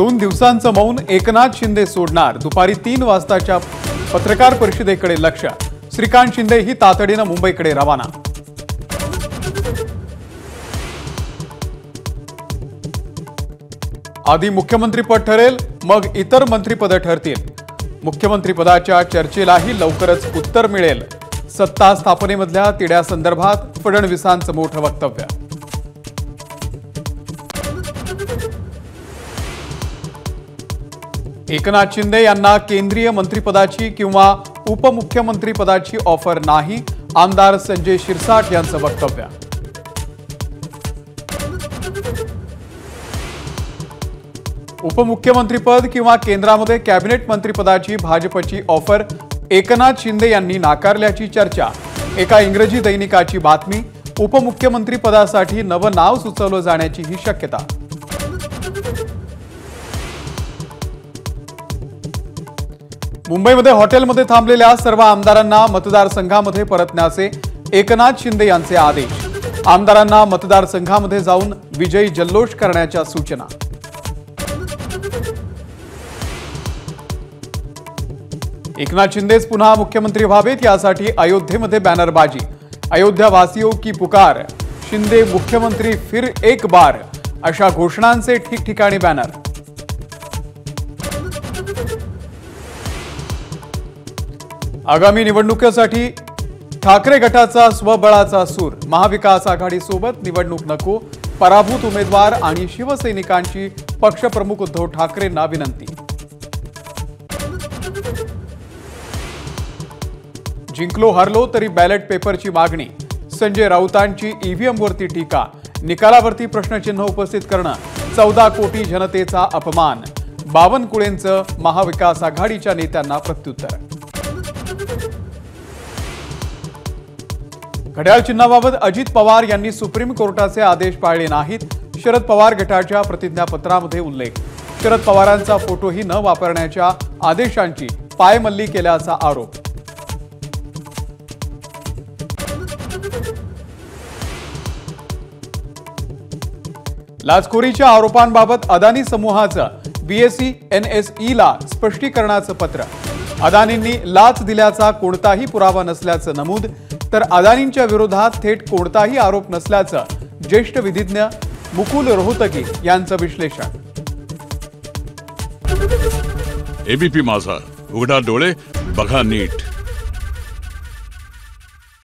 2 दिवसांचं मौन एकनाथ शिंदे सोडणार, दुपारी 3 वाजताच्या पत्रकार परिषदेकडे लक्ष। श्रीकांत शिंदे ही तातडीने मुंबईकडे रवाना। आधी मुख्यमंत्रीपद ठरेल, मग इतर मंत्रिपद ठरतील। मुख्यमंत्रीपदाच्या चर्चेलाही लवकरच उत्तर मिळेल। सत्ता स्थापनेमधल्या तिढ्यासंदर्भात फडणवीसांचं मोठं वक्तव्य। एकनाथ शिंदे यांना केंद्रीय मंत्रिपदाची किंवा उपमुख्यमंत्रीपदाची ऑफर नाही, आमदार संजय शिरसाट यांचं वक्तव्य। उपमुख्यमंत्रीपद किंवा केंद्रामध्ये कॅबिनेट मंत्रिपदाची भाजपची ऑफर एकनाथ शिंदे यांनी नाकारल्याची चर्चा। एका इंग्रजी दैनिकाची बातमी। उपमुख्यमंत्रीपदासाठी नवं नाव सुचवलं जाण्याची ही शक्यता। मुंबईमध्ये हॉटेलमध्ये थांबलेल्या सर्व आमदारांना मतदारसंघामध्ये परतण्याचे एकनाथ शिंदे यांचे आदेश। आमदारांना मतदारसंघामध्ये जाऊन विजयी जल्लोष करण्याच्या सूचना। एकनाथ शिंदेच पुन्हा मुख्यमंत्री व्हावेत यासाठी अयोध्येमध्ये बॅनरबाजी। अयोध्या वासियों की पुकार, शिंदे मुख्यमंत्री फिर एक बार अशा घोषणांचे ठिकठिकाणी बॅनर। आगामी निवडणुकीसाठी ठाकरे गटाचा स्वबळाचा सूर। महाविकास आघाडीसोबत निवडणूक नको, पराभूत उमेदवार आणि शिवसैनिकांची पक्षप्रमुख उद्धव ठाकरेंना विनंती। जिंकलो हरलो तरी बॅलेट पेपरची मागणी। संजय राऊतांची ईव्हीएमवरती टीका, निकालावरती प्रश्नचिन्ह उपस्थित करणं 14 कोटी जनतेचा अपमान। बावनकुळेंचं महाविकास आघाडीच्या नेत्यांना प्रत्युत्तर। घड्याळ चिन्हाबाबत अजित पवार यांनी सुप्रीम कोर्टाचे आदेश पाळले नाहीत। शरद पवार गटाच्या प्रतिज्ञापत्रामध्ये उल्लेख। शरद पवारांचा फोटोही न वापरण्याच्या आदेशांची पायमल्ली केल्याचा आरोप। लाचखोरीच्या आरोपांबाबत अदानी समूहाचं बीएसई एनएसईला स्पष्टीकरणाचं पत्र। अदानींनी लाच दिल्याचा कोणताही पुरावा नसल्याचं नमूद, तर अदानींच्या विरोधात थेट कोणताही आरोप नसल्याचं ज्येष्ठ विधिज्ञ मुकुल रोहतगी यांचं विश्लेषण। एबीपी माझा, उघडा डोळे बघा नीट।